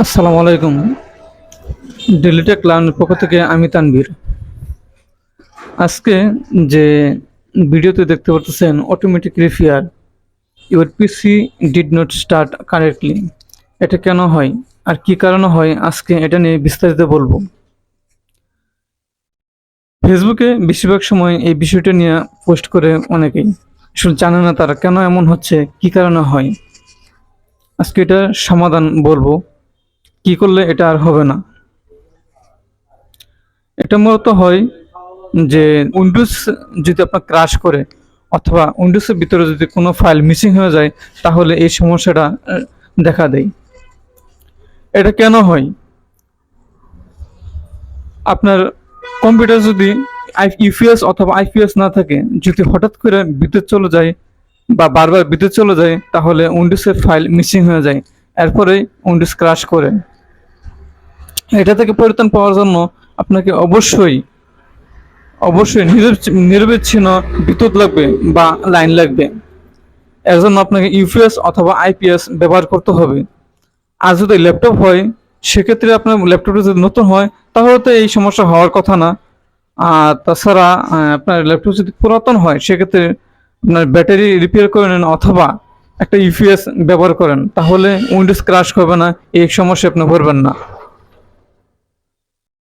আসসালামু আলাইকুম। ডিলিটেক লার্নের পক্ষ থেকে আমি তানভীর। আজকে যে ভিডিওতে দেখতে পাচ্ছেন automatic repair your PC did not start correctly, এটা কেন হয় আর কি কারণে হয় আজকে এটা নিয়ে বিস্তারিত বলবো। ফেসবুকে বেশিরভাগ সময় এই বিষয়টা নিয়ে পোস্ট করে অনেকেই, আসলে জানে না তারা কেন এমন হচ্ছে, কি কারণে হয়। আজকে এটা সমাধান বলবো, কি করলে এটা আর হবে না। এটা মূলত হয় যে উইন্ডোজ যদি আপনার ক্রাশ করে অথবা উইন্ডোজের ভিতরে যদি কোনো ফাইল মিসিং হয়ে যায়, তাহলে এই সমস্যাটা দেখা দেয়। এটা কেন হয়? আপনার কম্পিউটার যদি ইউপিএস অথবা আইপিএস না থাকে, যদি হঠাৎ করে বিদ্যুৎ চলে যায় বা বারবার বিদ্যুৎ চলে যায়, তাহলে উইন্ডোজের ফাইল মিসিং হয়ে যায়, এরপরে উইন্ডোজ ক্রাশ করে। এটা থেকে পরিত্রাণ পাওয়ার জন্য আপনাকে অবশ্যই অবশ্যই নিরবিচ্ছিন্ন বিদ্যুৎ লাগবে বা লাইন লাগবে। এর জন্য আপনাকে ইউপিএস অথবা আইপিএস ব্যবহার করতে হবে। আর যদি ল্যাপটপ হয়, সেক্ষেত্রে আপনার ল্যাপটপটা যদি নতুন হয়, তাহলে তো এই সমস্যা হওয়ার কথা না। আর তাছাড়া আপনার ল্যাপটপ যদি পুরাতন হয়, সেক্ষেত্রে আপনার ব্যাটারি রিপেয়ার করে নেন অথবা একটা ইউপিএস ব্যবহার করেন, তাহলে উইন্ডোজ ক্রাশ হবে না, এই সমস্যা আপনি পড়বেন না।